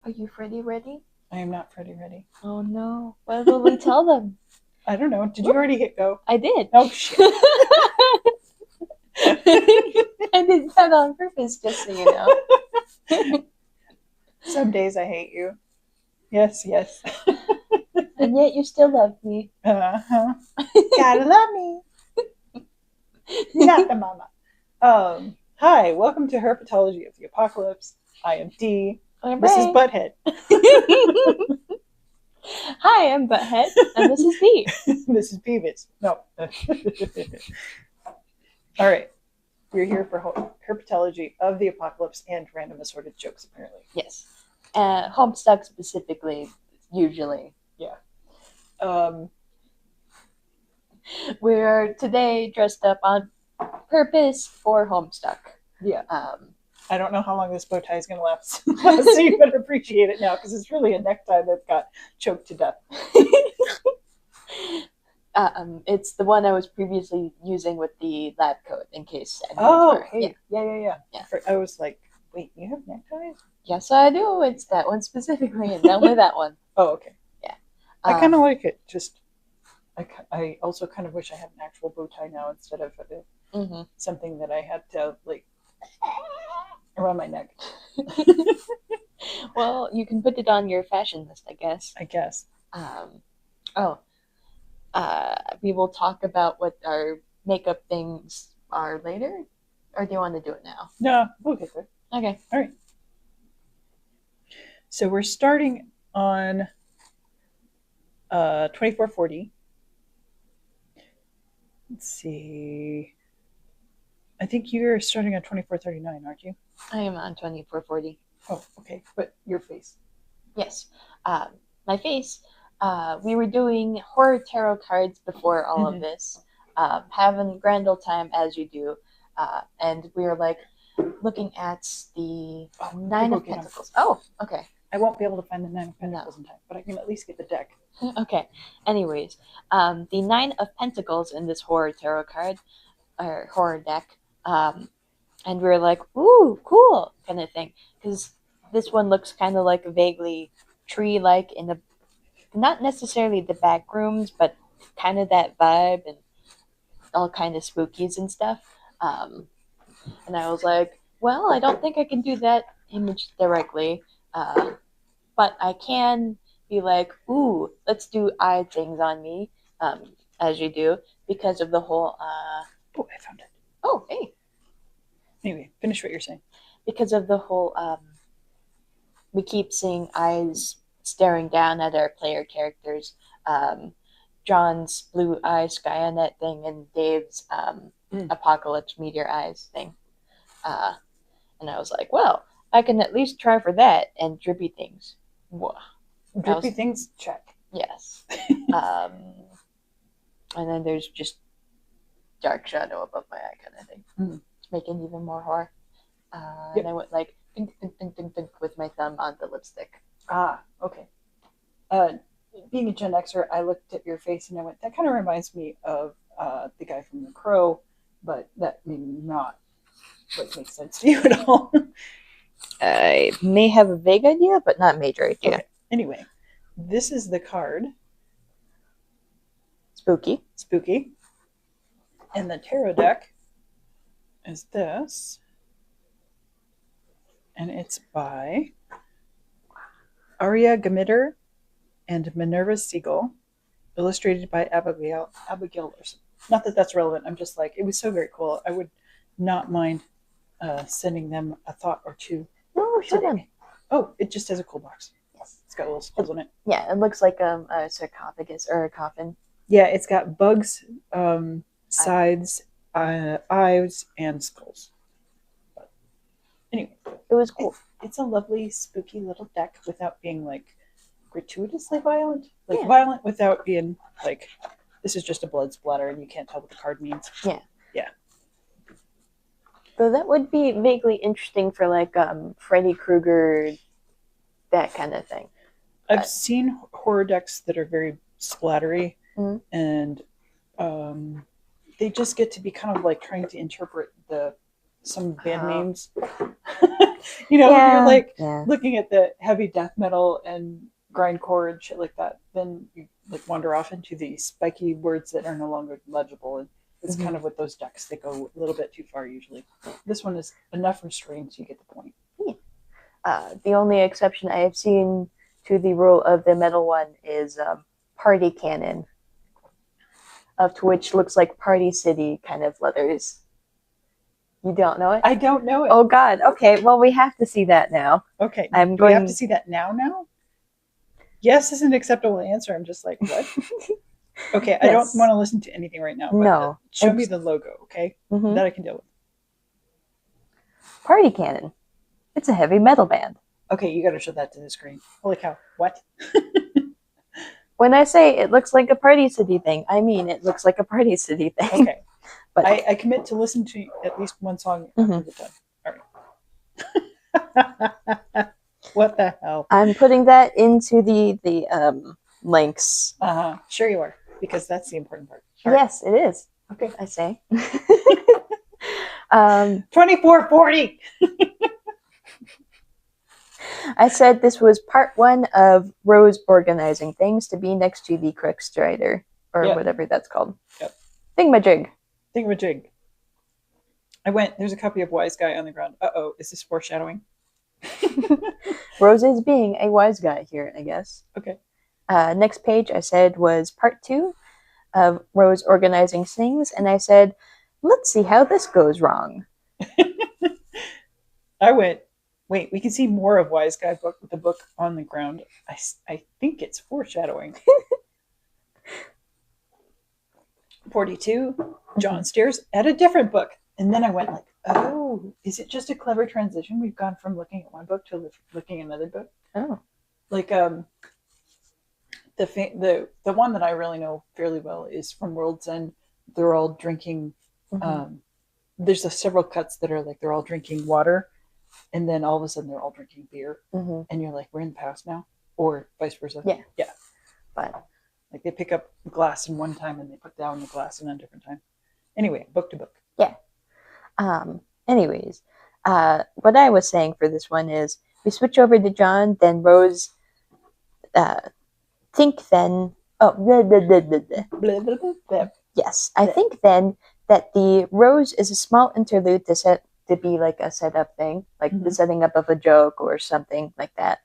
Are you Freddy ready? I am not Freddy ready. Oh no. What will we tell them? I don't know. Did you already hit go? I did. Oh, shit. I did that on purpose, just so you know. Some days I hate you. Yes, yes. And yet you still love me. Uh-huh. Gotta love me. Not the mama. Hi, welcome to Herpetology of the Apocalypse. I am D. This is Butthead. Hi, I'm Butthead, and this is B. This is Beavis. No. All right. We're here for Herpetology of the Apocalypse and random assorted jokes, apparently. Yes. Homestuck specifically, usually. Yeah. We're today dressed up on purpose for Homestuck. Yeah. I don't know how long this bow tie is going to last, so you better appreciate it now because it's really a necktie that got choked to death. It's the one I was previously using with the lab coat in case. Oh, hey, yeah. I was like, wait, you have neckties? Yes, I do. It's that one specifically, and only that one. Oh, okay. Yeah. I kind of like it. Just, I also kind of wish I had an actual bow tie now instead of something that I had to like around my neck. Well, you can put it on your fashion list, I guess. We will talk about what our makeup things are later, or do you want to do it now? No, we'll get there. Okay. All right. So we're starting on 2440. Let's see. I think you're starting on 2439, aren't you? I am on 2440. Oh, okay. But your face. Yes. My face. We were doing horror tarot cards before all of this, having grand old time as you do. And we were like looking at the Nine of Pentacles. Oh, okay. I won't be able to find the Nine of Pentacles in time, but I can at least get the deck. Okay. Anyways, the Nine of Pentacles in this horror tarot card, or horror deck, and we were like, ooh, cool, kind of thing. Because this one looks kind of like vaguely tree-like in the, not necessarily the back rooms, but kind of that vibe and all kind of spookies and stuff. And I was like, well, I don't think I can do that image directly, but I can be like, ooh, let's do eye things on me, as you do, because of the whole. Oh, I found it. Oh, hey. Anyway, finish what you're saying. Because of the whole, we keep seeing eyes staring down at our player characters. John's blue eye Skynet thing and Dave's apocalypse meteor eyes thing. And I was like, well, I can at least try for that and drippy things. Whoa. Drippy things, check. Yes. And then there's just dark shadow above my eye kind of thing. To make it even more horror. And I went like dink, dink, dink, dink, dink with my thumb on the lipstick. Ah, okay. Being a Gen Xer, I looked at your face and I went, that kind of reminds me of the guy from The Crow, but that may not like make sense to you at all. I may have a vague idea, but not major idea. Okay. Anyway, this is the card. Spooky. And the tarot deck is this. And it's by Aria Gamitter and Minerva Siegel, illustrated by Abigail Larson. Not that that's relevant. I'm just like, it was so very cool. I would not mind sending them a thought or two. No, show them. Oh, it just has a cool box. Yes. It's got little skulls on it. Yeah, it looks like a sarcophagus or a coffin. Yeah, it's got bugs, sides, eyes, and skulls. But anyway, it was cool. It's a lovely, spooky little deck without being like gratuitously violent. Like violent without being like, this is just a blood splatter and you can't tell what the card means. Yeah. Yeah. So that would be vaguely interesting for like Freddy Krueger, that kind of thing. I've seen horror decks that are very splattery, and they just get to be kind of like trying to interpret the some band Oh, names. When you're yeah, like yeah. looking at the heavy death metal and grindcore and shit like that, then you like wander off into the spiky words that are no longer legible. And it's Hmm. kind of with those decks, they go a little bit too far usually. This one is enough restraint, so you get the point. Yeah. The only exception I have seen to the rule of the metal one is Party Cannon, of to which looks like Party City kind of letters. You don't know it? I don't know it. Oh God. Okay. Well, we have to see that now. Okay, I'm do we have to going. see that now? Now? Yes is an acceptable answer. I'm just like, what? Okay, I don't Yes. want to listen to anything right now, but No. show me the logo, okay? Mhm. That I can deal with. Party Cannon. It's a heavy metal band. Okay, you got to show that to the screen. Holy cow! What? When I say it looks like a Party City thing, I mean it looks like a Party City thing. Okay, But I commit to listen to at least one song after mhm. we're done. All right. What the hell? I'm putting that into the links. Sure you are, because that's the important part. All right. Yes, it is. Okay. I say. 2440. I said this was part one of Rose organizing things to be next to the Crick Strider, or Yep. whatever that's called. Yep. Thingamajig. Thingamajig. I went, there's a copy of Wise Guy on the ground. Uh-oh, is this foreshadowing? Rose is being a wise guy here, I guess. Okay. Next page I said was part two of Rose organizing things, and I said, let's see how this goes wrong. I went, wait, we can see more of Wise Guy book with the book on the ground. I think it's foreshadowing. 42, John stares at a different book. And then I went like, oh, is it just a clever transition? We've gone from looking at one book to looking at another book. Oh. Like the one that I really know fairly well is from World's End. They're all drinking. Mm-hmm. There's several cuts that are like they're all drinking water, and then all of a sudden they're all drinking beer, and you're like, we're in the past now, or vice versa. Yeah. Yeah. But like they pick up glass in one time and they put down the glass in a different time. Anyway, book to book. Yeah. Anyways, what I was saying for this one is we switch over to John, then Rose. Think then. Oh, blah, blah, blah, blah, blah. Blah, blah, blah, blah. Yes, I think then that the Rose is a small interlude to be like a setup thing, like the setting up of a joke or something like that.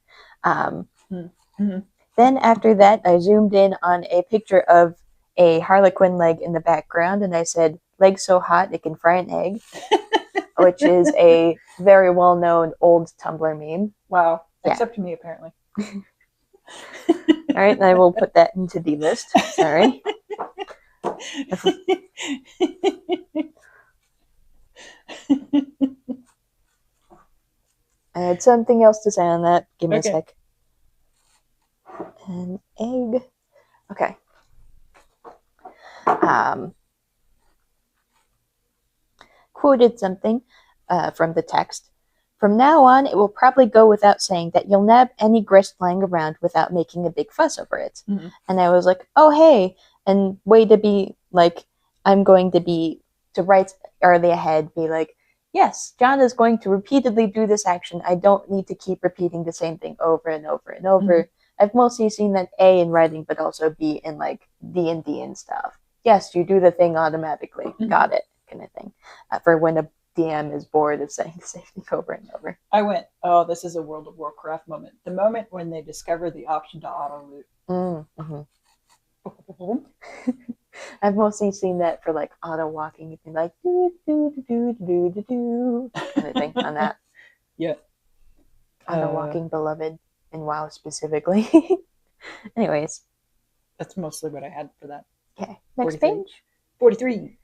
Then after that, I zoomed in on a picture of a Harlequin leg in the background, and I said, "Leg so hot it can fry an egg," which is a very well-known old Tumblr meme. Wow. Yeah. Except to me, apparently. All right, and I will put that into the list. Sorry. I had something else to say on that. Give me a sec. An egg. Okay. Quoted something from the text. From now on, it will probably go without saying that you'll nab any grist lying around without making a big fuss over it. And I was like, oh, hey. And way to be like, I'm going to write early ahead, be like, yes, John is going to repeatedly do this action. I don't need to keep repeating the same thing over and over and over. I've mostly seen that A in writing, but also B in like D&D and stuff. Yes, you do the thing automatically. Got it, kind of thing. For when a DM is bored of saying the same thing over and over. I went, oh, this is a World of Warcraft moment. The moment when they discover the option to auto loot. I've mostly seen that for like auto walking. You can like do do do do do do kind of thing on that. Yeah. Auto walking beloved and WoW specifically. Anyways. That's mostly what I had for that. Okay. Next 43. Page. 43.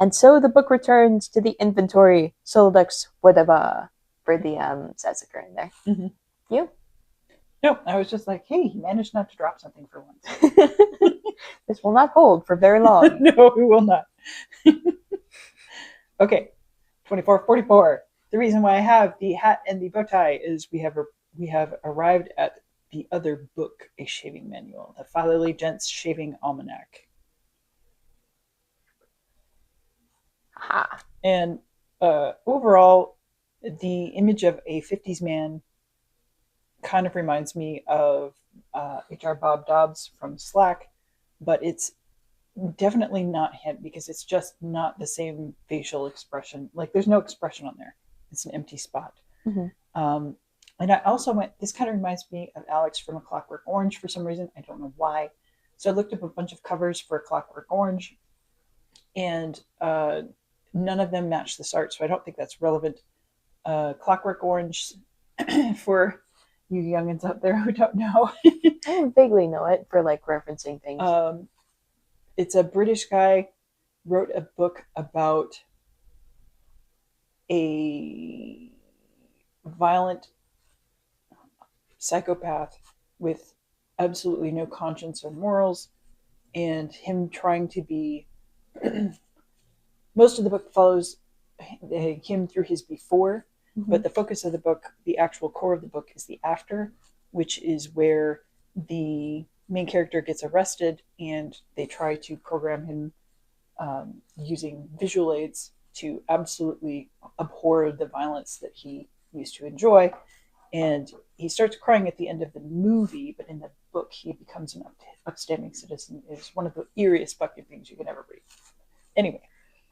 And so the book returns to the inventory. Solodux whatever for the Sassacre in there. You? No, I was just like, hey, he managed not to drop something for once. This will not hold for very long. No, it will not. Okay, 2444. The reason why I have the hat and the bow tie is we have arrived at the other book, a shaving manual, the Fatherly Gent's Shaving Almanac. Ha. And overall, the image of a 50s man kind of reminds me of HR Bob Dobbs from Slack, but it's definitely not him because it's just not the same facial expression. Like there's no expression on there. It's an empty spot. Mm-hmm. Um, and I also went, this kind of reminds me of Alex from A Clockwork Orange for some reason. I don't know why. So I looked up a bunch of covers for A Clockwork Orange, and none of them match this art. So I don't think that's relevant. Clockwork Orange, for you youngins out there who don't know, I vaguely know it for like referencing things. it's a British guy wrote a book about a violent psychopath with absolutely no conscience or morals, and him trying to be. Most of the book follows him through his before, but the focus of the book, the actual core of the book, is the after, which is where the main character gets arrested and they try to program him using visual aids to absolutely abhor the violence that he used to enjoy. And he starts crying at the end of the movie, but in the book, he becomes an upstanding citizen. It's one of the eeriest fucking things you can ever read. Anyway,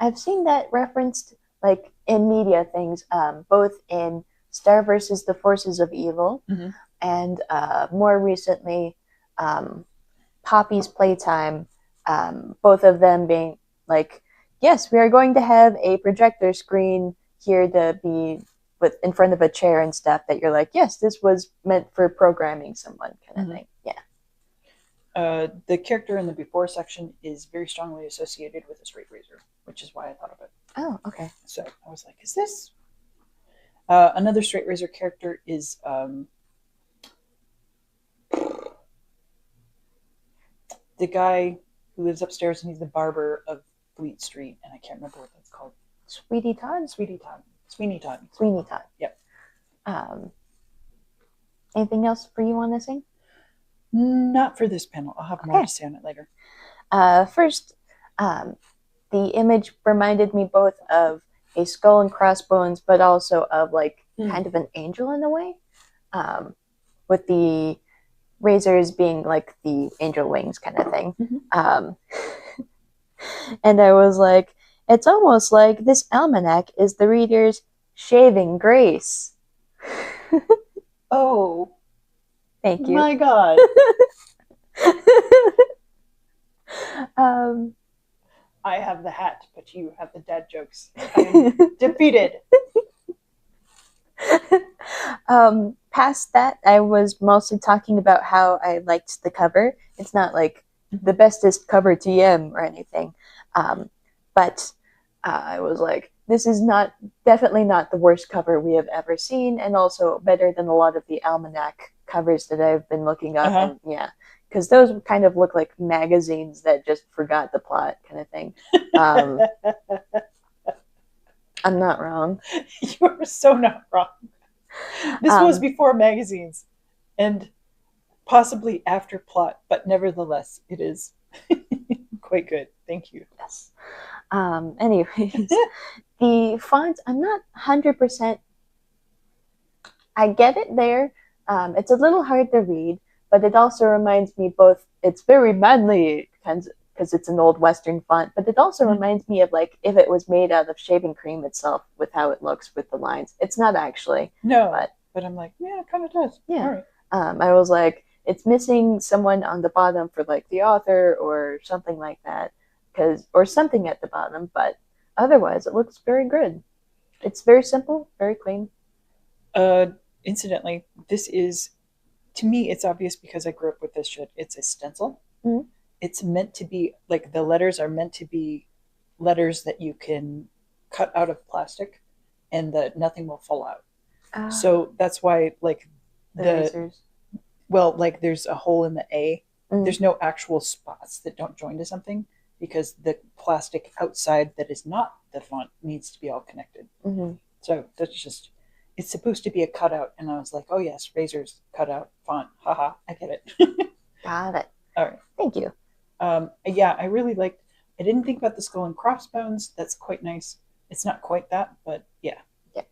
I've seen that referenced like in media things, both in Star versus the Forces of Evil, and more recently, Poppy's Playtime. Both of them being like, yes, we are going to have a projector screen here to be with in front of a chair and stuff. That you're like, yes, this was meant for programming someone, kind of thing. Yeah. The character in the before section is very strongly associated with a straight razor, which is why I thought of it. Oh, okay. So I was like, is this? Another straight razor character is the guy who lives upstairs and he's the barber of Fleet Street, and I can't remember what that's called. Sweetie Todd? Sweeney Todd. Sweeney Todd. Yep. Anything else for you on this thing? Not for this panel. I'll have more to say on it later. First, the image reminded me both of a skull and crossbones, but also of like kind of an angel in a way, with the razors being like the angel wings kind of thing. And I was like, it's almost like this almanac is the reader's shaving grace. Oh, thank you. My God. I have the hat, but you have the dad jokes. I am defeated. Past that, I was mostly talking about how I liked the cover. It's not like the bestest cover TM or anything, but I was like, this is definitely not the worst cover we have ever seen, and also better than a lot of the almanac covers that I've been looking up. And yeah, because those kind of look like magazines that just forgot the plot kind of thing. I'm not wrong. You are so not wrong. This was before magazines and possibly after plot, but nevertheless, it is quite good. Thank you. Yes. Anyways, the font, I'm not 100%. I get it there. It's a little hard to read, but it also reminds me both, it's very manly because it's an old Western font, but it also reminds me of like if it was made out of shaving cream itself with how it looks with the lines. It's not actually. No, but I'm like, yeah, it kind of does. Yeah. All right. I was like, it's missing someone on the bottom for like the author or something like that, or something at the bottom, but otherwise it looks very good. It's very simple, very clean. Incidentally, this is, to me, it's obvious because I grew up with this shit. It's a stencil. It's meant to be, like, the letters are meant to be letters that you can cut out of plastic and that nothing will fall out. So that's why, like, there's a hole in the A. There's no actual spots that don't join to something because the plastic outside that is not the font needs to be all connected. So that's just, it's supposed to be a cutout. And I was like, oh yes, razors, cutout, font. Haha, I get it. Got it. All right. Thank you. Yeah, I really liked, I didn't think about the skull and crossbones. That's quite nice. It's not quite that, but yeah. Yeah.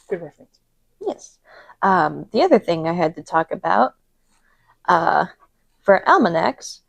Good reference. Yes. The other thing I had to talk about for almanacs,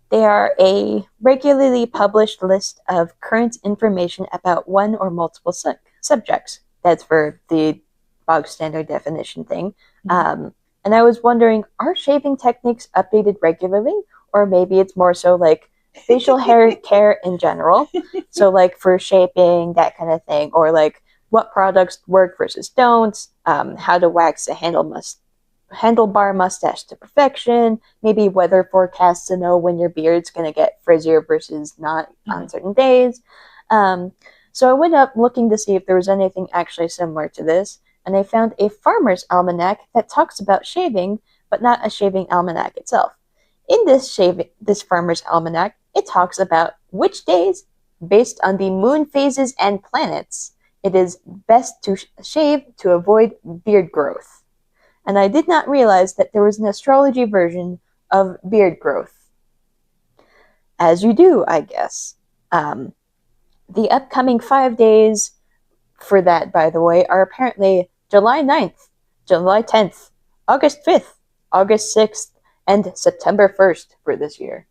they are a regularly published list of current information about one or multiple subjects. That's for the bog standard definition thing. And I was wondering, are shaving techniques updated regularly? Or maybe it's more so like facial hair care in general. So, like for shaping, that kind of thing. Or like what products work versus don't, how to wax a handlebar mustache to perfection, maybe weather forecasts to know when your beard's going to get frizzier versus not on certain days. So I went up looking to see if there was anything actually similar to this, and I found a farmer's almanac that talks about shaving, but not a shaving almanac itself. In this farmer's almanac, it talks about which days, based on the moon phases and planets, it is best to shave to avoid beard growth. And I did not realize that there was an astrology version of beard growth. As you do, I guess. The upcoming 5 days for that, by the way, are apparently July 9th, July 10th, August 5th, August 6th, and September 1st for this year.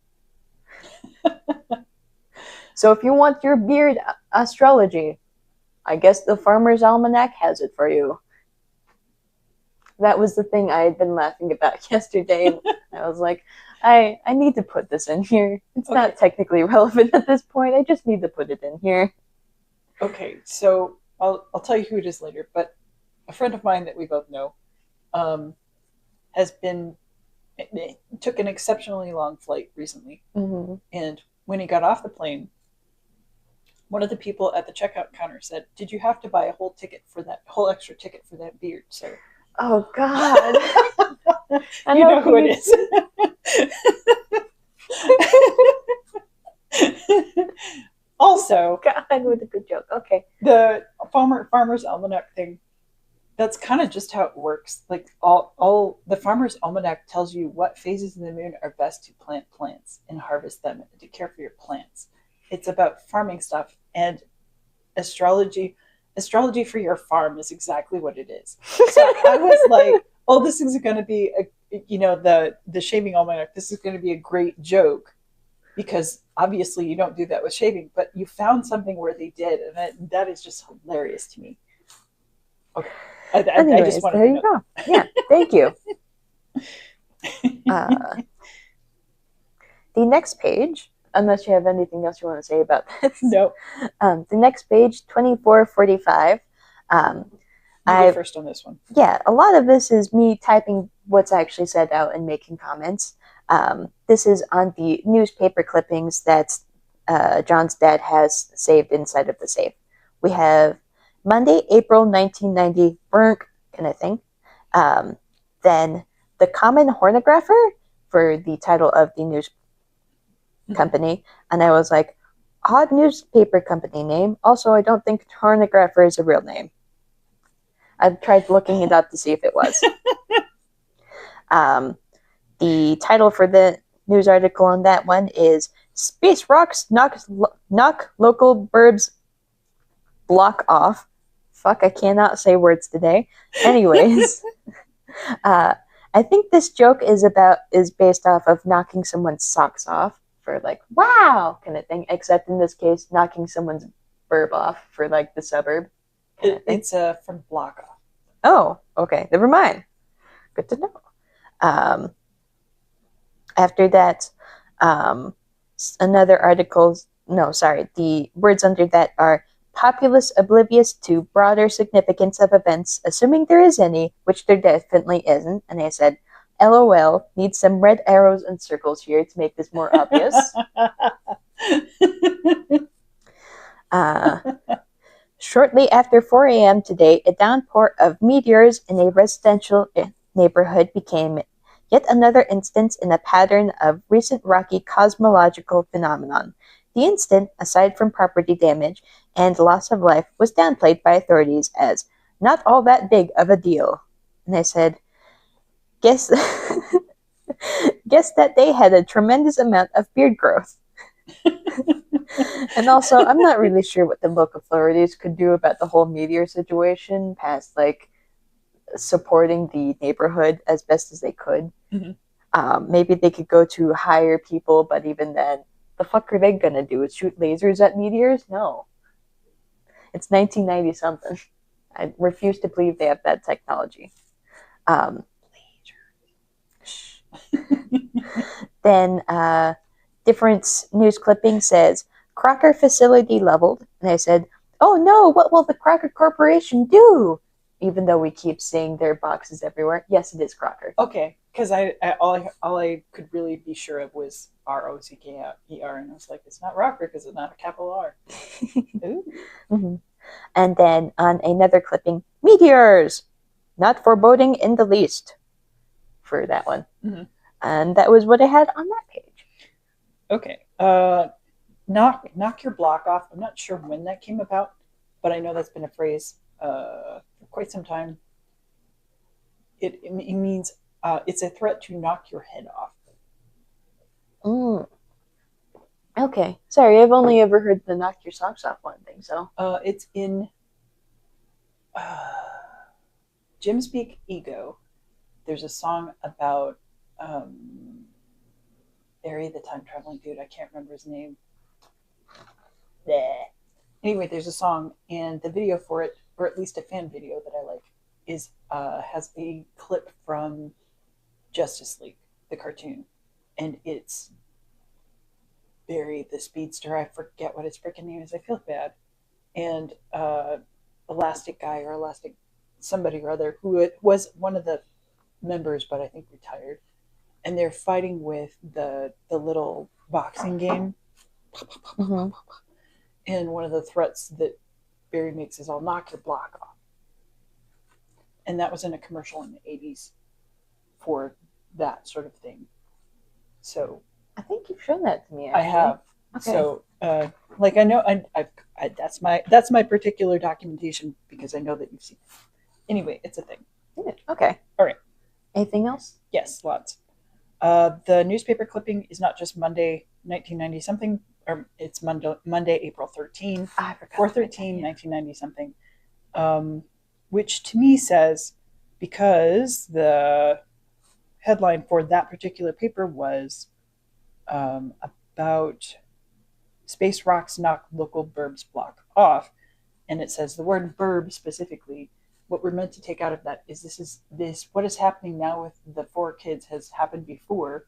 So if you want your beard astrology, I guess the Farmer's Almanac has it for you. That was the thing I had been laughing about yesterday. I was like, I need to put this in here. It's not technically relevant at this point. I just need to put it in here. Okay, so I'll tell you who it is later, but a friend of mine that we both know took an exceptionally long flight recently. And when he got off the plane, one of the people at the checkout counter said, "Did you have to buy a whole extra ticket for that beard, sir?" Oh, God. You know who it is. Also, God, with a good joke. Okay. The Farmer's Almanac thing, that's kind of just how it works. Like all the Farmer's Almanac tells you what phases of the moon are best to plant plants and harvest them and to care for your plants. It's about farming stuff, and astrology for your farm is exactly what it is. So I was like, oh, this is going to be the shaving almanac. This is going to be a great joke, because obviously you don't do that with shaving, but you found something where they did, and that is just hilarious to me. Okay. Anyways, I just wanted there to you go. Yeah, thank you. The next page, unless you have anything else you want to say about this. No. The next page, 2445. You go first on this one. Yeah, a lot of this is me typing what's actually said out and making comments. This is on the newspaper clippings that John's dad has saved inside of the safe. We have Monday, April 1990, kind of thing. Then the Common Hornographer for the title of the news company. And I was like, odd newspaper company name. Also, I don't think Hornographer is a real name. I tried looking it up to see if it was. The title for the news article on that one is Space Rocks Knock Local Burbs Block Off. Fuck, I cannot say words today. Anyways, I think this joke is based off of knocking someone's socks off for like, wow, kind of thing, except in this case, knocking someone's burb off for like the suburb. It's from block off. Oh, okay, never mind. Good to know. After that, another article, the words under that are populace oblivious to broader significance of events, assuming there is any, which there definitely isn't. And I said, LOL, need some red arrows and circles here to make this more obvious. Shortly after 4 a.m. today, a downpour of meteors in a residential neighborhood became yet another instance in a pattern of recent rocky cosmological phenomenon. The incident, aside from property damage and loss of life, was downplayed by authorities as not all that big of a deal. And I said, guess that they had a tremendous amount of beard growth. And also, I'm not really sure what the local authorities could do about the whole meteor situation, past like supporting the neighborhood as best as they could. Mhm. Maybe they could go to hire people, but even then, the fuck are they gonna do? Shoot lasers at meteors? No. It's 1990 something. I refuse to believe they have that technology. Um, then different news clipping says Crocker facility leveled, and I said, "Oh no, what will the Crocker Corporation do?" Even though we keep seeing their boxes everywhere, yes, it is Crocker. Okay, because all I could really be sure of was Rocker, and I was like, it's not Rocker because it's not a capital R. Ooh. Mm-hmm. And then on another clipping, meteors, not foreboding in the least, for that one. Mm-hmm. And that was what I had on that page. Okay. Knock your block off. I'm not sure when that came about, but I know that's been a phrase for quite some time. It means it's a threat to knock your head off. Mm. Okay. Sorry, I've only ever heard the knock your socks off one thing, so. It's in Jim Speak Ego. There's a song about Barry, the time traveling dude. I can't remember his name. Bleh. Anyway, there's a song, and the video for it, or at least a fan video that I like, is has a clip from Justice League, the cartoon, and it's Barry, the speedster. I forget what his freaking name is. I feel bad. And Elastic Guy or Elastic somebody or other who was one of the members, but I think retired. And they're fighting with the little boxing game. Mm-hmm. And one of the threats that Barry makes is, "I'll knock your block off." And that was in a commercial in the 80s for that sort of thing. So I think you've shown that to me. Actually. I have. Okay. So, like I know, that's my particular documentation because I know that you've seen it. Anyway, it's a thing. Yeah. Okay. All right. Anything else? Yes, lots. The newspaper clipping is not just Monday, 1990 something, or it's Monday, April 13, 4/13, 1990 something, which to me says, because the headline for that particular paper was about space rocks knock local burbs block off, and it says the word burb specifically. What we're meant to take out of that is this what is happening now with the 4 kids has happened before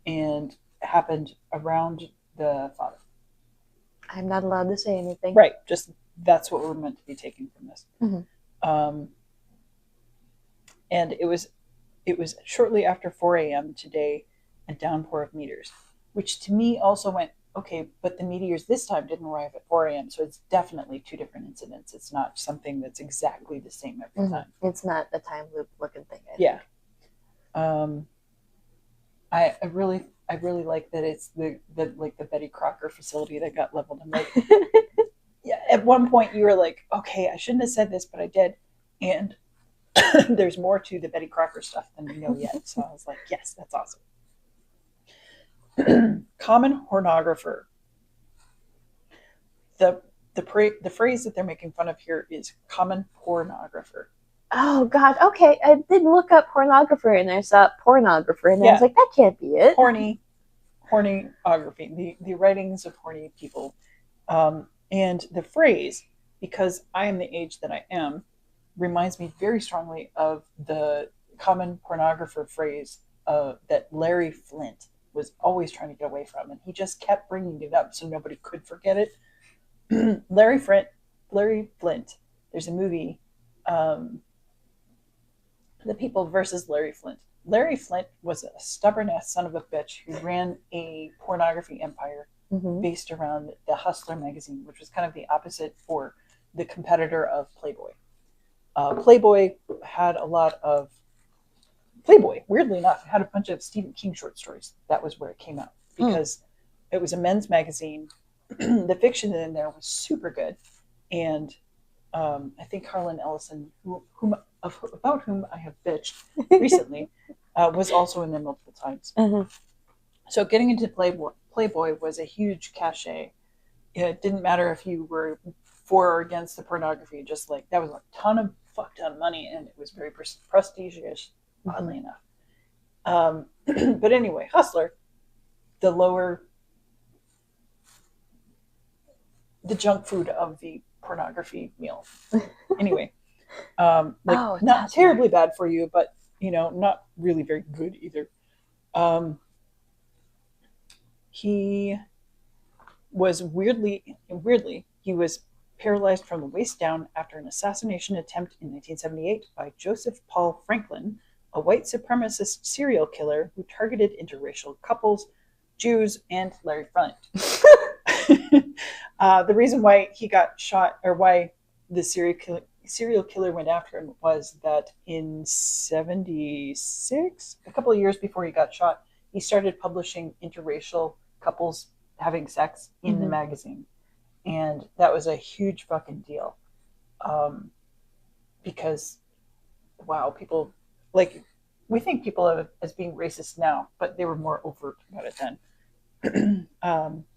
and happened around the father. I'm not allowed to say anything. Right, just that's what we're meant to be taking from this. Mm-hmm. And it was shortly after 4 a.m. today, a downpour of meteors, which to me also went, okay, but the meteors this time didn't arrive at 4 a.m., so it's definitely 2 different incidents. It's not something that's exactly the same every time. It's not a time loop looking thing. Yeah. I really like that it's the Betty Crocker facility that got leveled. I'm like, yeah. At one point, you were like, okay, I shouldn't have said this, but I did, and there's more to the Betty Crocker stuff than we know yet. So I was like, yes, that's awesome. Common pornographer. The phrase that they're making fun of here is common pornographer. Oh God. Okay, I did look up pornographer and I saw pornographer and I was like, that can't be it. Hornyography. The writings of horny people, and the phrase, because I am the age that I am, reminds me very strongly of the common pornographer phrase that Larry Flint was always trying to get away from, and he just kept bringing it up so nobody could forget it. Larry Flint. There's a movie, The People versus Larry Flint. Larry Flint was a stubborn-ass son of a bitch who ran a pornography empire based around the Hustler magazine, which was kind of the opposite or the competitor of Playboy. Playboy had a lot of Playboy, weirdly enough, had a bunch of Stephen King short stories. That was where it came out because it was a men's magazine. The fiction in there was super good, and I think Harlan Ellison, about whom I have bitched recently, was also in there multiple times. So getting into Playboy was a huge cachet. it didn't matter if you were for or against the pornography. Just like that was a fuck ton of money, and it was very prestigious, oddly enough. But anyway, Hustler, the lower, the junk food of the pornography meal. Anyway, like Oh, not terribly bad for you, but not really very good either. He was weirdly he was paralyzed from the waist down after an assassination attempt in 1978 by Joseph Paul Franklin, a white supremacist serial killer who targeted interracial couples, Jews, and Larry Flint. The reason why he got shot, or why the serial killer went after him, was that in 76, a couple of years before he got shot, he started publishing interracial couples having sex in the magazine. And that was a huge fucking deal. Because, wow, people, like, we think people of as being racist now, but they were more overt about it then.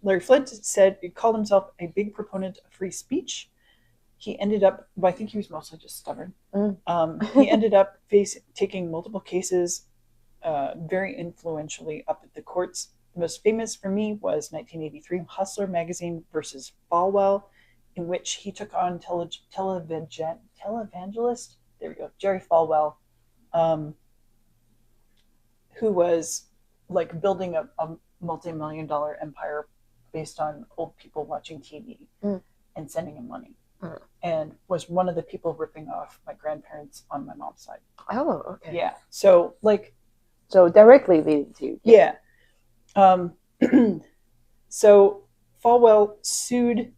Larry Flint he called himself a big proponent of free speech. He ended up, I think he was mostly just stubborn. He ended up taking multiple cases very influentially up at the courts. The most famous for me was 1983 Hustler magazine versus Falwell, in which he took on televangelist, there we go, Jerry Falwell, who was like building a multi-million-dollar empire based on old people watching TV and sending him money. And was one of the people ripping off my grandparents on my mom's side. Oh, okay. Yeah. So directly leading to. Yeah. So Falwell sued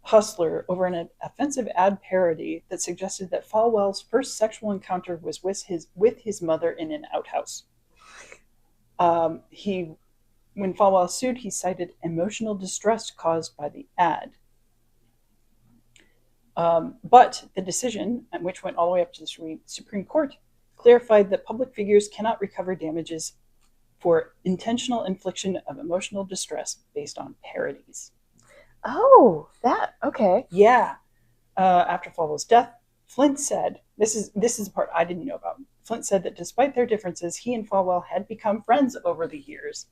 Hustler over an offensive ad parody that suggested that Falwell's first sexual encounter was with his mother in an outhouse. When Falwell sued, he cited emotional distress caused by the ad. But the decision, which went all the way up to the Supreme Court, clarified that public figures cannot recover damages for intentional infliction of emotional distress based on parodies. Oh, okay. Yeah. After Falwell's death, Flint said, this is the part I didn't know about. Flint said that despite their differences, he and Falwell had become friends over the years,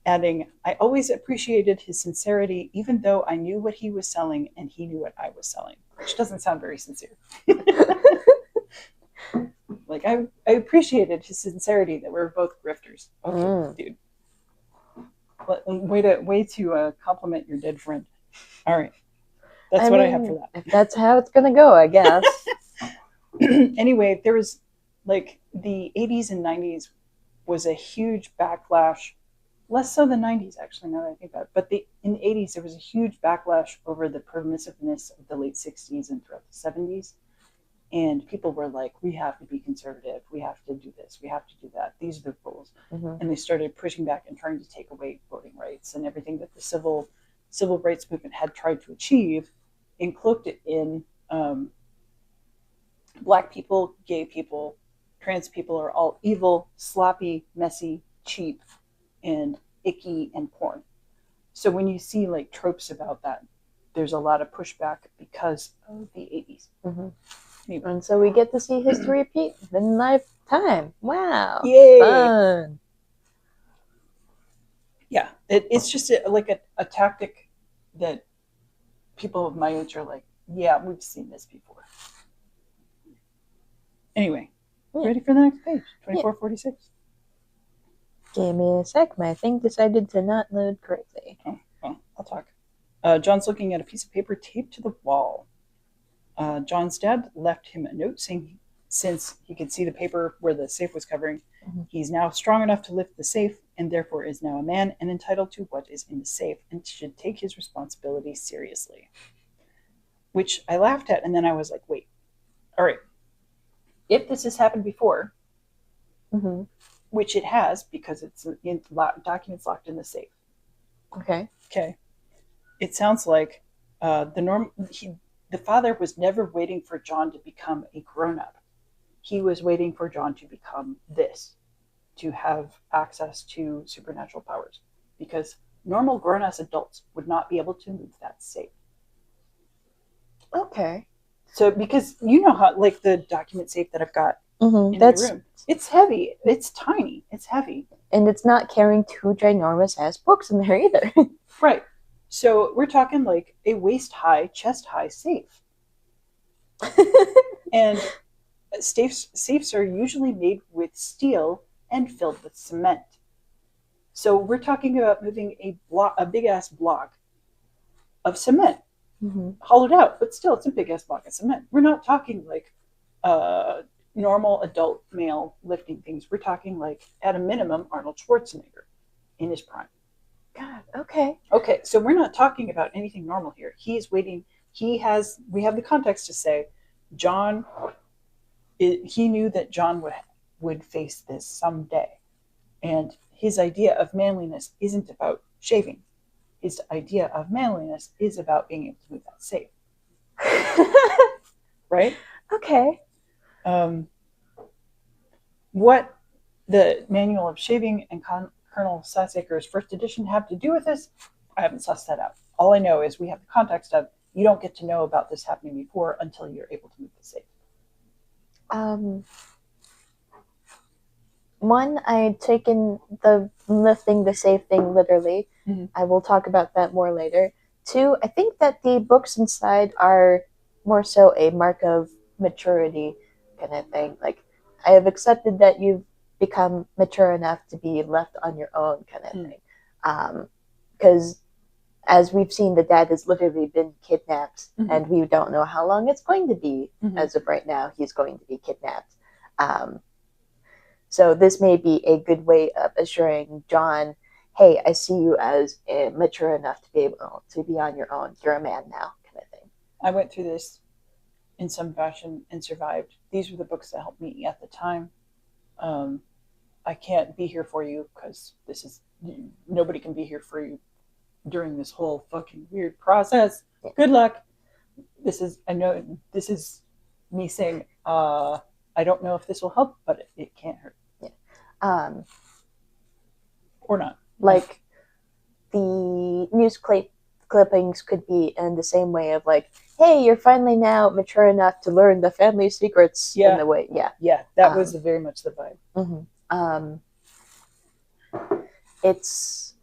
adding, "I always appreciated his sincerity, even though I knew what he was selling and he knew what I was selling," which doesn't sound very sincere. Like, I appreciated his sincerity that we're both grifters. Okay, dude. Way to compliment your dead friend. All right. That's what I have for that. If that's how it's going to go, I guess. Anyway, there was, like, the 80s and 90s was a huge backlash. Less so the 90s, actually, now that I think about it. But in the 80s, there was a huge backlash over the permissiveness of the late 60s and throughout the 70s. And people were like, we have to be conservative. We have to do this. We have to do that. These are the rules. And they started pushing back and trying to take away voting rights and everything that the civil rights movement had tried to achieve, and cloaked it in Black people, gay people, trans people are all evil, sloppy, messy, cheap, and icky and porn. So when you see like tropes about that, there's a lot of pushback because of the 80s. Anyway. And so we get to see history repeat in lifetime. Wow. Yay. Fun. Yeah. It's just like a tactic that people of my age are like, yeah, we've seen this before. Anyway, ready for the next page? 2446. Give me a sec. My thing decided to not load correctly. Oh, well, I'll talk. John's looking at a piece of paper taped to the wall. John's dad left him a note saying, since he could see the paper where the safe was covering, he's now strong enough to lift the safe and therefore is now a man and entitled to what is in the safe and should take his responsibility seriously. Which I laughed at, and then I was like, wait, all right. If this has happened before, which it has because it's in documents locked in the safe. Okay. It sounds like the father was never waiting for John to become a grown-up. He was waiting for John to become this, to have access to supernatural powers. Because Normal grown-ass adults would not be able to move that safe. Okay. So because you know how, like, the document safe that I've got in my room, it's heavy, it's tiny, it's heavy, and it's not carrying two ginormous ass books in there either. right? So we're talking like a waist high, chest high safe. And safes are usually made with steel and filled with cement. So we're talking about moving a big ass block of cement, hollowed out, but still it's a big ass block of cement. We're not talking like normal adult male lifting things. We're talking like, at a minimum, Arnold Schwarzenegger in his prime. God, okay. Okay, so we're not talking about anything normal here. He's waiting. We have the context to say John, he knew that John would face this someday. And his idea of manliness isn't about shaving. His idea of manliness is about being able to move that safe. Right? Okay. What the Manual of Shaving and Colonel Sassaker's first edition have to do with this, I haven't sussed that out. All I know is we have the context of, you don't get to know about this happening before until you're able to move the safe. One, I'd taken the lifting the safe thing literally. I will talk about that more later. Two, I think that the books inside are more so a mark of maturity kind of thing. Like, I have accepted that you've become mature enough to be left on your own kind of thing. Because as we've seen, the dad has literally been kidnapped, and we don't know how long it's going to be. As of right now, he's going to be kidnapped. So this may be a good way of assuring John, hey, I see you as mature enough to be able to be on your own. You're a man now, kind of thing. I went through this in some fashion and survived. These were the books that helped me at the time. I can't be here for you because nobody can be here for you during this whole fucking weird process. Yeah. Good luck. I know this is me saying, I don't know if this will help, but it can't hurt. Yeah. Or not. Like, the news clippings could be in the same way of like, hey, you're finally now mature enough to learn the family secrets. Yeah. In the way. Yeah. Yeah, that was very much the vibe. It's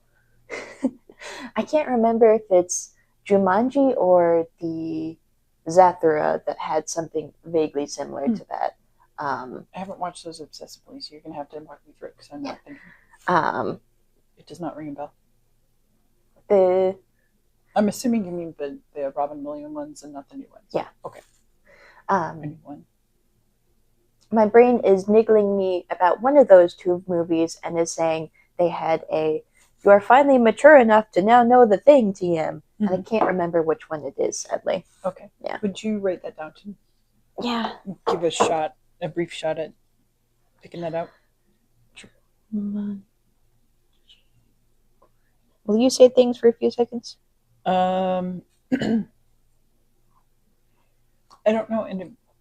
I can't remember if it's Jumanji or the Zathura that had something vaguely similar to that. I haven't watched those obsessively, so you're going to have to walk me through it because I'm not thinking. It does not ring a bell. I'm assuming you mean the Robin Williams ones and not the new ones. Yeah. Okay. New one. My brain is niggling me about one of those two movies and is saying they had you are finally mature enough to now know the thing TM. And I can't remember which one it is, sadly. Okay. Yeah. Would you write that down to me? Yeah. Give a brief shot at picking that out. Will you say things for a few seconds? I don't know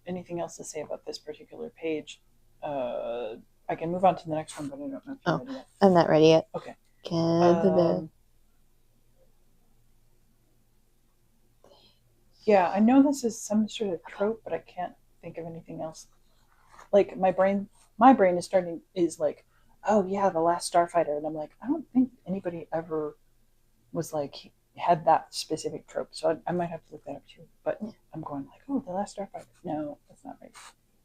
anything else to say about this particular page. I can move on to the next one, but I don't know if you're ready yet. I'm not ready yet. Okay. Yeah, I know this is some sort of trope, but I can't think of anything else. Like, my brain is like, oh yeah, The Last Starfighter, and I'm like, I don't think anybody ever was like, had that specific trope, so I might have to look that up too. But I'm going like, oh, The Last Starfighter. No, that's not right.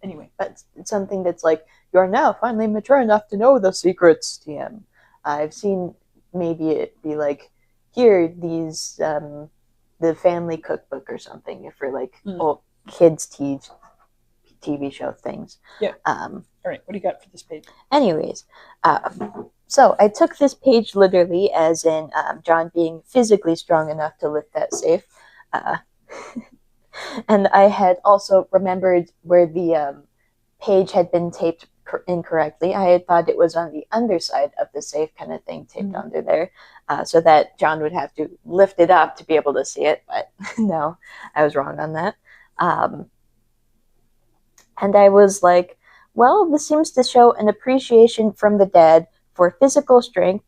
Anyway, but it's something that's like, you're now finally mature enough to know the secrets, TM. I've seen maybe it be like, here, these the family cookbook or something, for like old kids TV show things. Yeah. All right, what do you got for this page? Anyways, so I took this page literally, as in John being physically strong enough to lift that safe. And I had also remembered where the page had been taped incorrectly. I had thought it was on the underside of the safe kind of thing, taped under there, so that John would have to lift it up to be able to see it. But no, I was wrong on that. And I was like, well, this seems to show an appreciation from the dad for physical strength,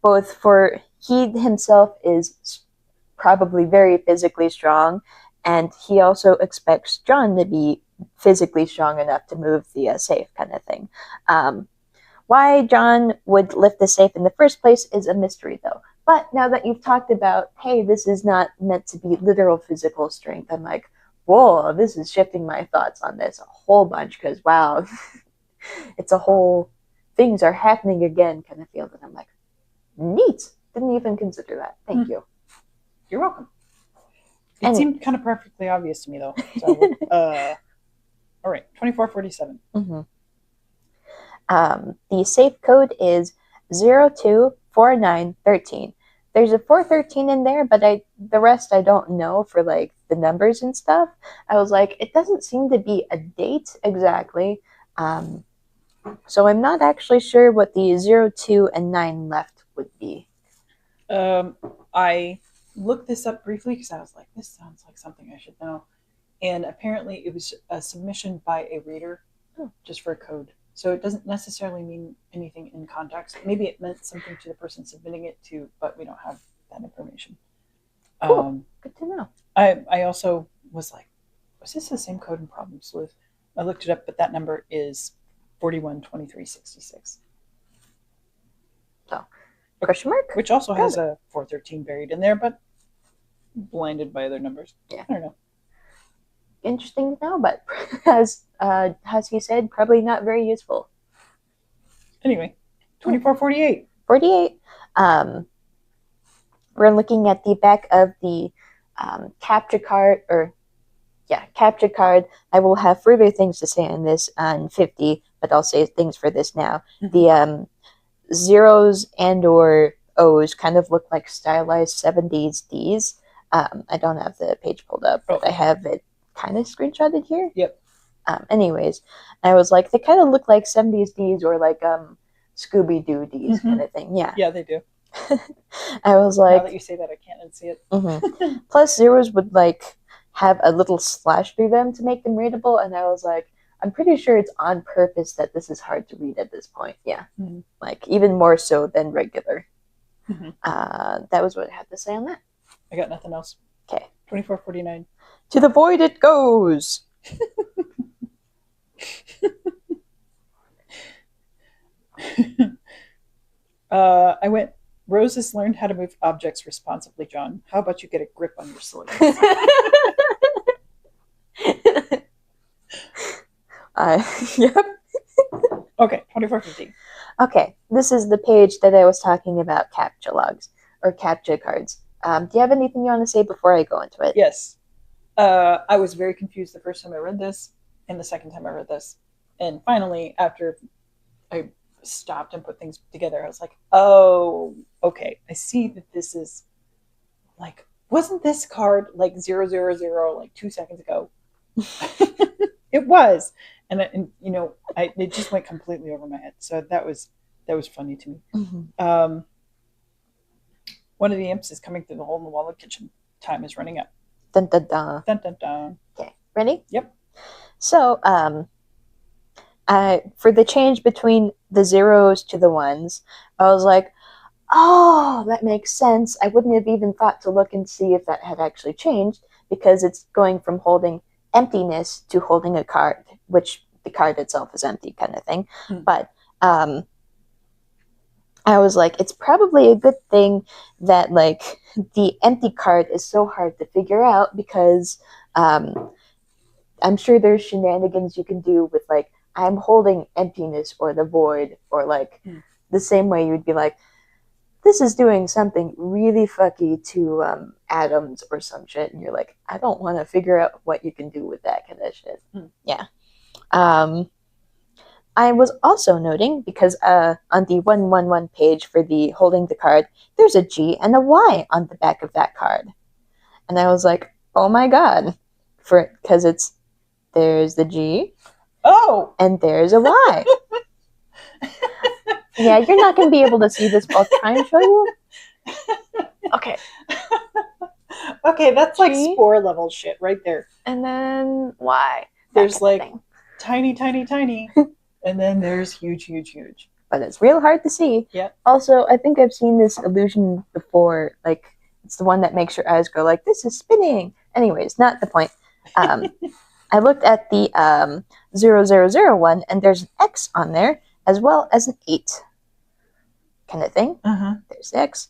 both for he himself is probably very physically strong, and he also expects John to be physically strong enough to move the safe, kind of thing. Why John would lift the safe in the first place is a mystery, though. But now that you've talked about, hey, this is not meant to be literal physical strength, I'm like, whoa, this is shifting my thoughts on this a whole bunch, because wow, it's a whole things are happening again kind of feel that I'm like, neat. Didn't even consider that. Thank you. You're welcome. It seemed kind of perfectly obvious to me, though. So, all right, 2447. Mm-hmm. The safe code is 024913. There's a 413 in there, but the rest I don't know for like the numbers and stuff. I was like, it doesn't seem to be a date exactly. So I'm not actually sure what the 02 and 9 left would be. I looked this up briefly because I was like, this sounds like something I should know. And apparently it was a submission by a reader just for a code. So it doesn't necessarily mean anything in context. Maybe it meant something to the person submitting it to, but we don't have that information. Cool. Good to know. I also was like, was this the same code in Problem Sleuth? I looked it up, but that number is 412366. So, question mark? Which also has a 413 buried in there, but blinded by other numbers. Yeah. I don't know. Interesting to know, but as he said, probably not very useful. Anyway, 2448. 48. We're looking at the back of the capture card, capture card. I will have further things to say on this on 50, but I'll say things for this now. Mm-hmm. The zeros and or O's kind of look like stylized 70s D's. I don't have the page pulled up, but I have it kind of screenshotted here. Yep. Anyways, I was like, they kind of look like 70s D's or like Scooby-Doo D's kind of thing. Yeah. Yeah, they do. I was like, now that you say that, I can't unsee it. Mm-hmm. Plus, zeros would like have a little slash through them to make them readable, and I was like, I'm pretty sure it's on purpose that this is hard to read at this point. Yeah, like even more so than regular. That was what I had to say on that. I got nothing else. Okay. 2449. To the void it goes. I went, Rose has learned how to move objects responsibly, John. How about you get a grip on your slippers? Yep. Okay, 2450. Okay, this is the page that I was talking about captcha logs or captcha cards. Do you have anything you want to say before I go into it? Yes. I was very confused the first time I read this and the second time I read this. And finally, after I stopped and put things together, I was like, oh, okay. I see that this is like, wasn't this card like 000 like 2 seconds ago? It was. And it just went completely over my head. So that was funny to me. One of the imps is coming through the hole in the wall of the kitchen. Time is running up. Dun dun dun. Dun dun dun. Okay, ready? Yep. So, for the change between the zeros to the ones, I was like, oh, that makes sense. I wouldn't have even thought to look and see if that had actually changed, because it's going from holding emptiness to holding a card, which the card itself is empty kind of thing. But I was like, it's probably a good thing that like the empty card is so hard to figure out, because I'm sure there's shenanigans you can do with like, I'm holding emptiness or the void, or like the same way you'd be like, this is doing something really fucky to atoms or some shit, and you're like, I don't want to figure out what you can do with that kind of shit. Yeah. I was also noting, because on the 111 page for the holding the card, there's a G and a Y on the back of that card. And I was like, oh my god. Because there's the G. Oh! And there's a Y. Yeah, you're not going to be able to see this, but I'll try and show you. Okay. Okay, that's like spore level shit right there. And then Y. There's like tiny, and then there's huge. but it's real hard to see. Yeah. Also, I think I've seen this illusion before. Like, it's the one that makes your eyes go like, this is spinning. Anyways, not the point. I looked at the 0001, and there's an X on there, as well as an 8 kind of thing. There's X.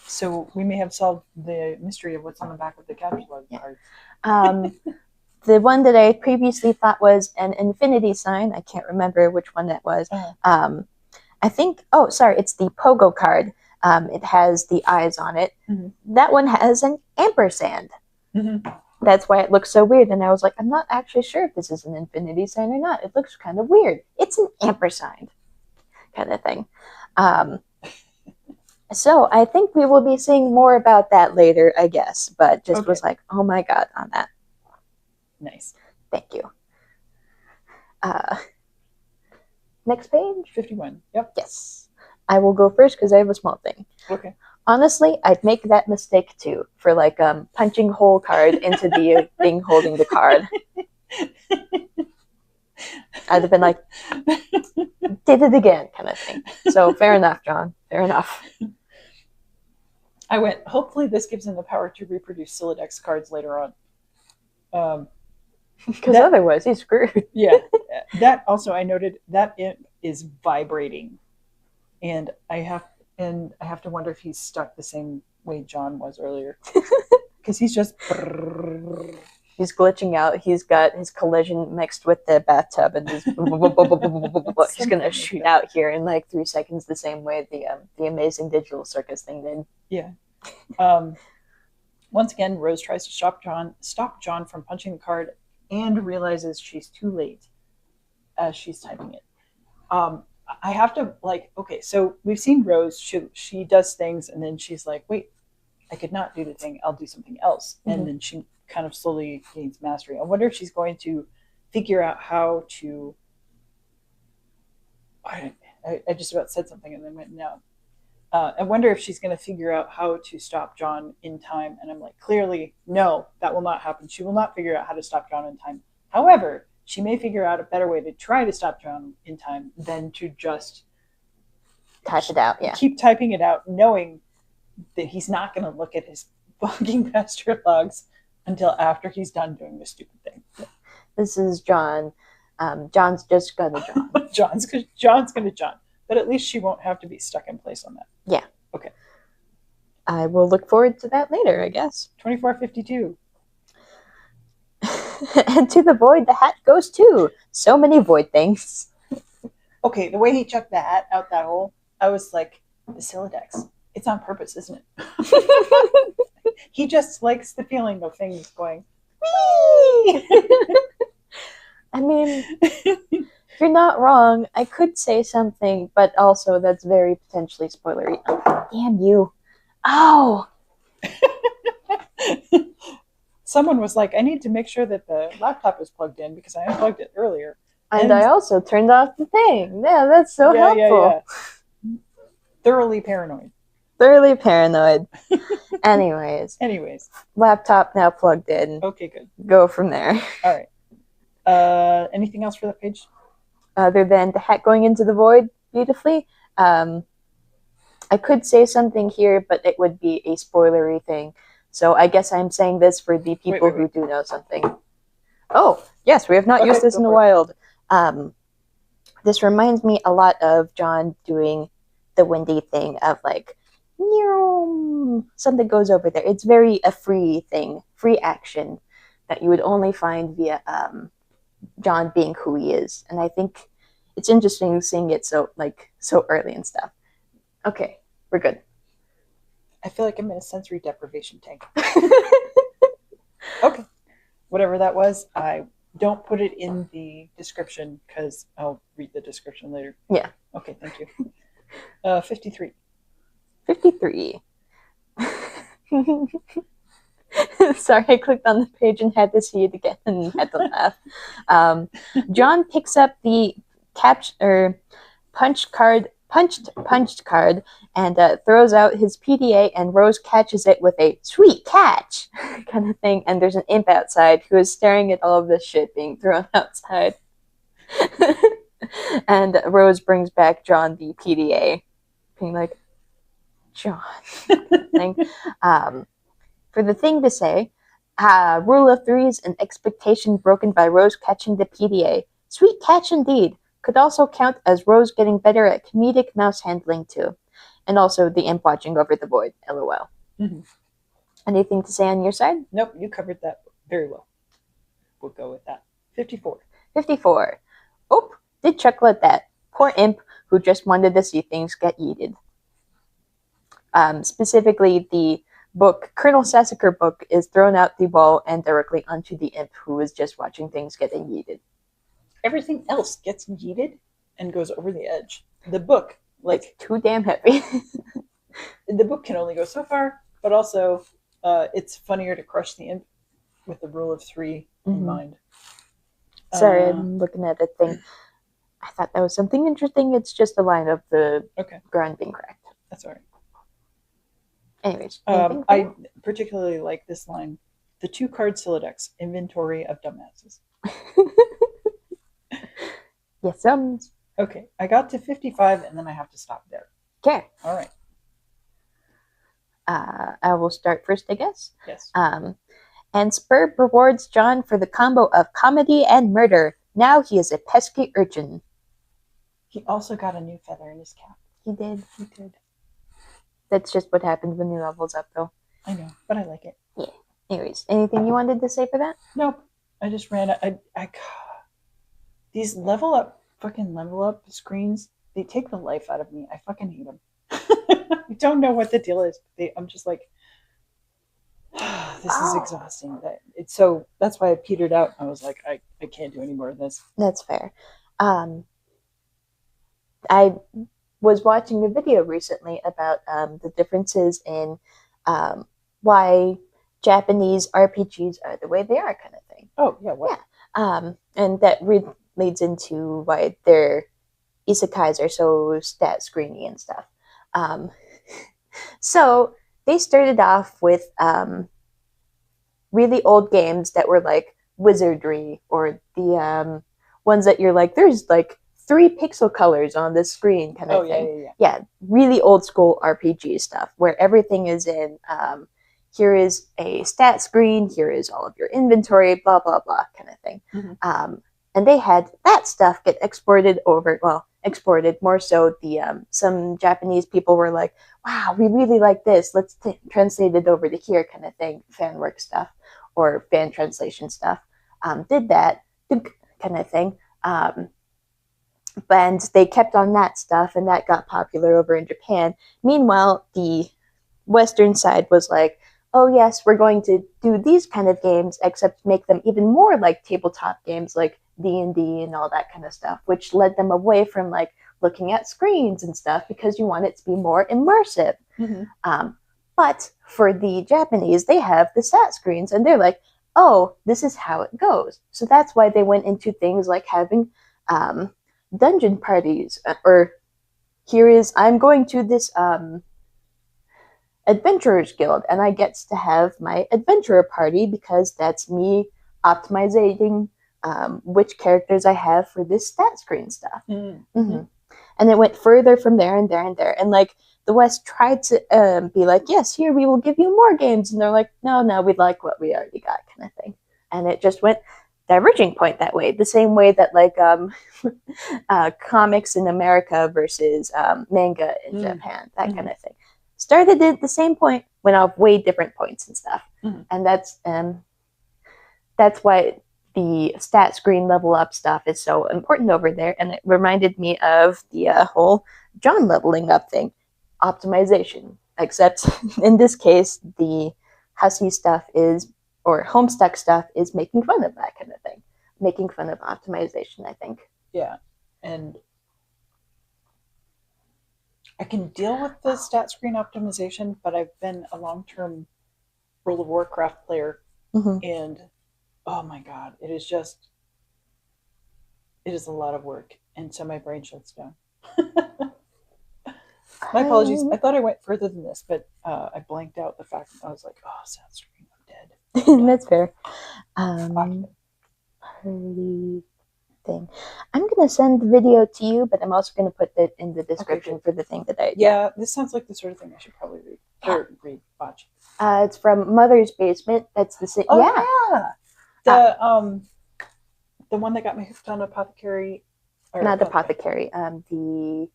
So we may have solved the mystery of what's on the back of the catalog cards. The one that I previously thought was an infinity sign, I can't remember which one that was. I think, it's the Pogo card. It has the eyes on it. That one has an ampersand. That's why it looks so weird. And I was like, I'm not actually sure if this is an infinity sign or not. It looks kind of weird. It's an ampersand kind of thing. So I think we will be seeing more about that later, I guess. But just was like, oh my God on that. Nice. Thank you. Next page? 51. Yep. Yes. I will go first because I have a small thing. Okay. Honestly, I'd make that mistake too for like punching hole card into the thing holding the card. I'd have been like, did it again kind of thing. So fair enough, John. Fair enough. I went, hopefully this gives him the power to reproduce Siladex cards later on. Because otherwise he's screwed. Yeah. That also, I noted that it is vibrating. And I have to wonder if he's stuck the same way John was earlier. Because he's just... He's glitching out. He's got his collision mixed with the bathtub, and he's going to shoot out here in like 3 seconds the same way the Amazing Digital Circus thing did. Yeah. Once again, Rose tries to stop John from punching the card and realizes she's too late as she's typing it. I have to so we've seen Rose, she does things and then she's like, wait, I could not do the thing, I'll do something else. And then she kind of slowly gains mastery. I wonder if she's going to figure out how to, I just about said something and then went, no. I wonder if she's going to figure out how to stop John in time. And I'm like, clearly, no, that will not happen. She will not figure out how to stop John in time. However, she may figure out a better way to try to stop John in time than to just type it out. Yeah. Keep typing it out, knowing that he's not going to look at his fucking master logs until after he's done doing this stupid thing. This is John. John's just gonna John. John's gonna John. But at least she won't have to be stuck in place on that. Yeah. Okay. I will look forward to that later, I guess. 2452. And to the void, the hat goes too. So many void things. Okay, the way he chucked the hat out that hole, I was like, the Siladex. It's on purpose, isn't it? He just likes the feeling of things going, whee! I mean, you're not wrong. I could say something, but also that's very potentially spoilery. Oh, damn you. Oh! Someone was like, I need to make sure that the laptop is plugged in because I unplugged it earlier. And I also turned off the thing. Yeah, that's so helpful. Yeah. Thoroughly paranoid. Thoroughly paranoid. Anyways. Laptop now plugged in. Okay, good. Go from there. All right. Anything else for that page? Other than the hat going into the void beautifully. I could say something here, but it would be a spoilery thing. So I guess I'm saying this for the people who do know something. Oh, yes, we have not used this in a while. This reminds me a lot of John doing the windy thing of like, something goes over there. It's very a free thing, free action that you would only find via John being who he is. And I think it's interesting seeing it so early and stuff. Okay, we're good. I feel like I'm in a sensory deprivation tank. Okay. Whatever that was, I don't put it in the description because I'll read the description later. Yeah. Okay, thank you. 53. 53. Sorry, I clicked on the page and had to see it again and had to laugh. John picks up the punched card and throws out his PDA, and Rose catches it with a sweet catch kind of thing. And there's an imp outside who is staring at all of this shit being thrown outside. And Rose brings back John the PDA, being like, John. um, for the thing to say, rule of threes and expectation broken by Rose catching the PDA. Sweet catch indeed. Could also count as Rose getting better at comedic mouse handling too. And also the imp watching over the void. LOL. Mhm. Anything to say on your side? Nope, you covered that very well. We'll go with that. 54. 54. Oh, did chuckle at that. Poor imp who just wanted to see things get yeeted. Specifically, the book, Colonel Sassacre book, is thrown out the wall and directly onto the imp who is just watching things getting yeeted. Everything else gets yeeted and goes over the edge. The book, like, it's too damn heavy. the book can only go so far, but also it's funnier to crush the imp with the rule of three in mind. Sorry, I'm looking at a thing. I thought that was something interesting. It's just a line of the ground being cracked. That's all right. Anyways, I particularly like this line. The 2-card Silodex, inventory of dumbasses. Yes, Okay, I got to 55 and then I have to stop there. Okay. All right. I will start first, I guess. Yes. And Spur rewards John for the combo of comedy and murder. Now he is a pesky urchin. He also got a new feather in his cap. He did. He did. That's just what happens when he levels up, though. I know, but I like it. Yeah. Anyways, anything you wanted to say for that? Nope. I just ran. These level up screens. They take the life out of me. I fucking hate them. I don't know what the deal is. I'm just like, this is exhausting. That's why I petered out. I was like, I can't do any more of this. That's fair. I was watching a video recently about the differences in why Japanese RPGs are the way they are, kind of thing. Oh yeah, what? Yeah. And that leads into why their isekais are so stat screeny and stuff. So they started off with really old games that were like wizardry, or the ones that you're like, there's like 3 pixel colors on this screen kind of thing. Yeah, really old school RPG stuff where everything is in here is a stat screen, here is all of your inventory, blah blah blah kind of thing. Mm-hmm. And they had that stuff get exported over, exported more so. Some Japanese people were like, wow, we really like this, let's translate it over to here kind of thing, fan work stuff or fan translation stuff. Did that kind of thing. And they kept on that stuff, and that got popular over in Japan. Meanwhile, the Western side was like, oh yes, we're going to do these kind of games, except make them even more like tabletop games like D&D and all that kind of stuff, which led them away from like looking at screens and stuff because you want it to be more immersive. Mm-hmm. But for the Japanese, they have the stat screens, and they're like, oh, this is how it goes. So that's why they went into things like having dungeon parties, or here is, I'm going to this adventurers guild and I get to have my adventurer party because that's me optimizing which characters I have for this stat screen stuff. Mm-hmm. Mm-hmm. And it went further from there and there and there, and like the West tried to be like, yes, here we will give you more games, and they're like, no, we like what we already got kind of thing. And it just went diverging point that way, the same way that like comics in America versus manga in Japan, that kind of thing, started at the same point, went off way different points and stuff. And that's why the stat screen level up stuff is so important over there. And it reminded me of the whole John leveling up thing, optimization, except in this case the Hussy stuff is, or Homestuck stuff is, making fun of that kind of thing, making fun of optimization, I think. Yeah, and I can deal with the stat screen optimization, but I've been a long-term World of Warcraft player, and oh my god, it is a lot of work, and so my brain shuts down. My apologies. I thought I went further than this, but I blanked out the fact that I was like, oh, stat screen, I'm dead. That's fair. thing. I'm gonna send the video to you, but I'm also gonna put it in the description for the thing that I Yeah, this sounds like the sort of thing I should probably read or watch. It's from Mother's Basement. That's the Oh yeah, the one that got me hooked on Apothecary. Not Apothecary. The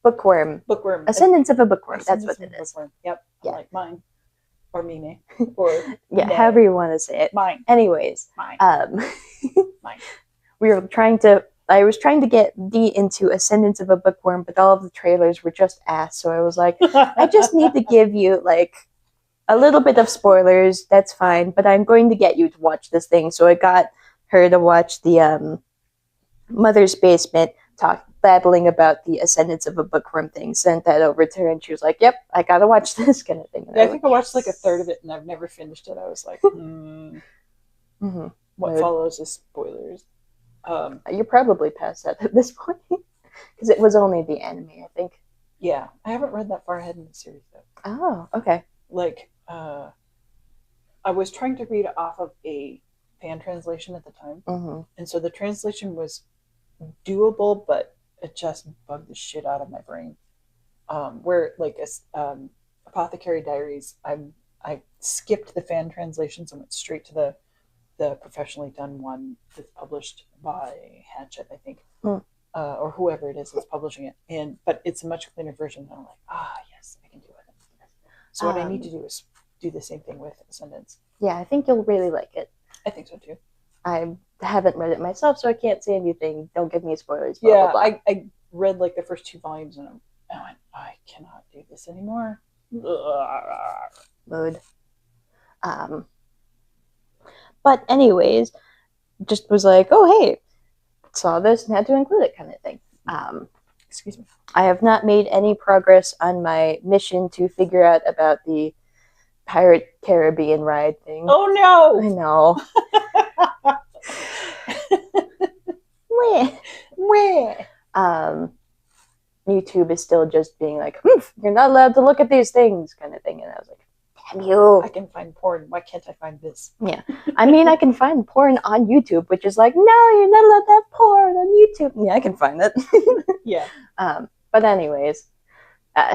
Bookworm. Bookworm. Ascendance of a Bookworm. That's what it is. Bookworm. Yep. Yeah. Like mine. Or Mine. Or yeah, however you want to say it. Mine. Anyways. Mine. Mine. I was trying to get Dee into Ascendance of a Bookworm, but all of the trailers were just ass. So I was like, I just need to give you like a little bit of spoilers. That's fine, but I'm going to get you to watch this thing. So I got her to watch the Mother's Basement, babbling about the Ascendance of a Bookworm thing. Sent that over to her, and she was like, "Yep, I gotta watch this kind of thing." Yeah, I think I watched like a third of it, and I've never finished it. I was like, what follows is spoilers. You're probably past that at this point because it was only the anime, I think. Yeah, I haven't read that far ahead in the series though. Oh, okay. Like, I was trying to read off of a fan translation at the time, and so the translation was doable, but it just bugged the shit out of my brain. Where like Apothecary Diaries, I skipped the fan translations and went straight to the professionally done one that's published by Hatchet, I think, or whoever it is that's publishing it. But it's a much cleaner version. And I'm like, yes, I can do it. So what I need to do is do the same thing with Ascendance. Yeah, I think you'll really like it. I think so too. I haven't read it myself, so I can't say anything. Don't give me spoilers. Blah, blah, blah. I read like the first 2 volumes, and I went, I cannot do this anymore. Mood. But anyways, just was like, oh hey, saw this and had to include it, kind of thing. Excuse me. I have not made any progress on my mission to figure out about the Pirate Caribbean ride thing. Oh no! I know. Where? YouTube is still just being like, you're not allowed to look at these things, kind of thing. And I was like, damn you. I can find porn. Why can't I find this? Yeah. I mean, I can find porn on YouTube, which is like, no, you're not allowed to have porn on YouTube. Yeah, I can find it. Yeah. But anyways,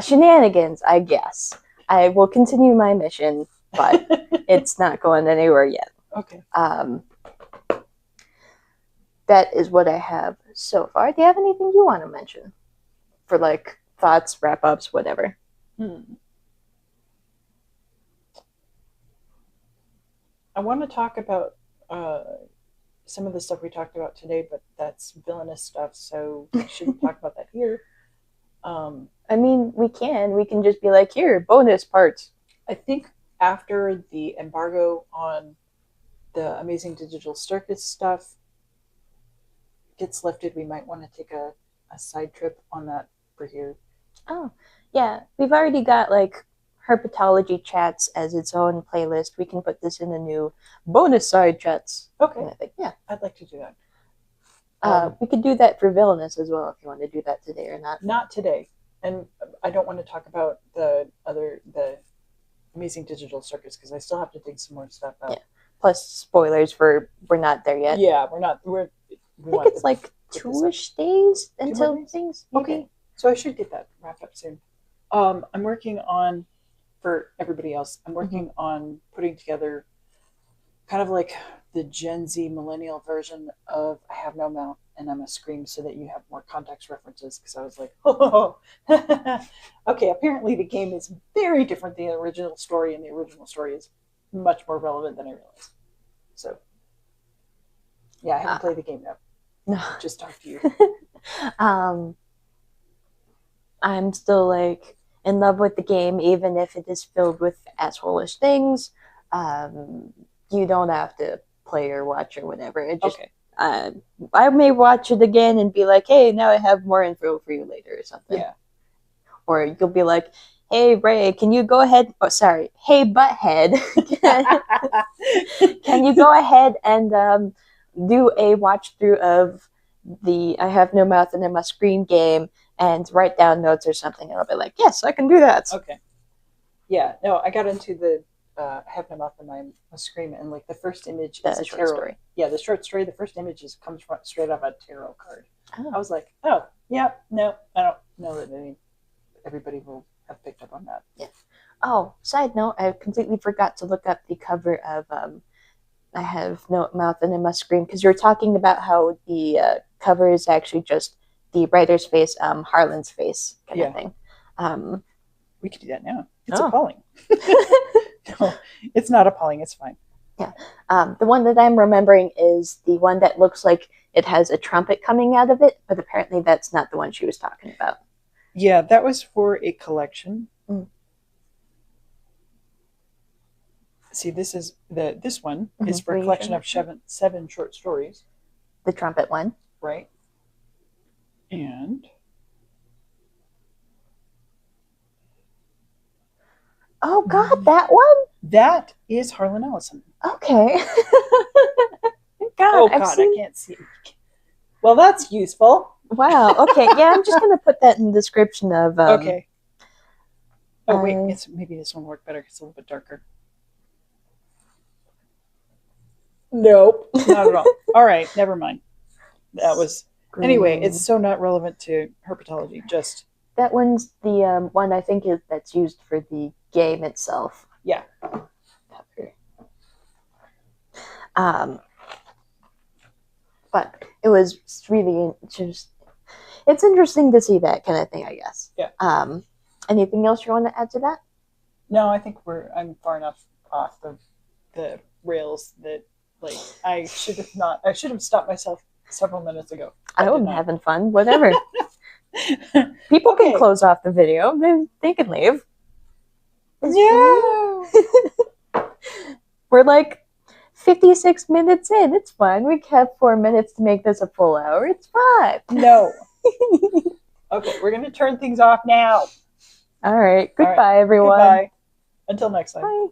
shenanigans, I guess. I will continue my mission, but it's not going anywhere yet. Okay. That is what I have so far. Do you have anything you want to mention? For like thoughts, wrap-ups, whatever. I want to talk about some of the stuff we talked about today, but that's villainous stuff, so we shouldn't talk about that here. I mean, we can just be like, here, bonus parts. I think after the embargo on the Amazing Digital Circus stuff gets lifted, we might want to take a side trip on that for here. Oh, yeah. We've already got like Herpetology chats as its own playlist. We can put this in the new bonus side chats. Okay. I think, yeah. I'd like to do that. We could do that for Villainous as well if you want to do that today or not. Not today. And I don't want to talk about the Amazing Digital Circus because I still have to dig some more stuff out. Yeah. Plus spoilers for we're not there yet. Yeah, we're not. I think it's like 2-ish days until things. Maybe. Okay. So I should get that wrapped up soon. I'm working on, for everybody else, I'm working on putting together kind of like the Gen Z millennial version of I Have No Mount and I'm a Scream so that you have more context references because I was like, okay, apparently the game is very different than the original story and the original story is much more relevant than I realized. So yeah, I haven't played the game yet. No. Just talk to you. I'm still like in love with the game, even if it is filled with asshole-ish things. You don't have to play or watch or whatever. It just, okay. I may watch it again and be like, hey, now I have more info for you later or something. Yeah. Or you'll be like, hey, Ray, can you go ahead? Oh, sorry. Hey, Butthead. Can you go ahead and do a watch through of the I Have No Mouth and I Must Scream game and write down notes or something? And I'll be like, yes, I can do that. Okay. Yeah. No, I got into the I have no mouth in my scream, and like the first image The is a short tarot. story. Yeah, the short story. The first image comes straight off a tarot card. Oh. I was like, oh yeah, no, I don't know that everybody will have picked up on that. Yeah. Oh, side note, I completely forgot to look up the cover of I have no mouth and I must scream, because you were talking about how the cover is actually just the writer's face, Harlan's face kind of thing. We could do that now. It's appalling. No, it's not appalling. It's fine. Yeah. The one that I'm remembering is the one that looks like it has a trumpet coming out of it, but apparently that's not the one she was talking about. Yeah, that was for a collection. Mm. See, this one is for a collection of seven short stories. The trumpet one. Right. And oh God, that one? That is Harlan Ellison. Okay. God, I can't see. Well, that's useful. Wow. Okay. Yeah, I'm just gonna put that in the description of. Okay. Oh wait, maybe this one will work better. It's a little bit darker. Nope, not at all. All right, never mind. That was anyway. It's so not relevant to herpetology. Just that one's the one I think that's used for the game itself. Yeah. But it was really just. It's interesting to see that kind of thing, I guess. Yeah. Anything else you want to add to that? No, I think I'm far enough off the rails that like I should have stopped myself several minutes ago. I'm having fun. Whatever. People can close off the video. They can leave. No. We're like 56 minutes in. It's fine. We have 4 minutes to make this a full hour. It's fine. No. Okay, we're going to turn things off now. All right. Goodbye, everyone. Goodbye. Until next time. Bye.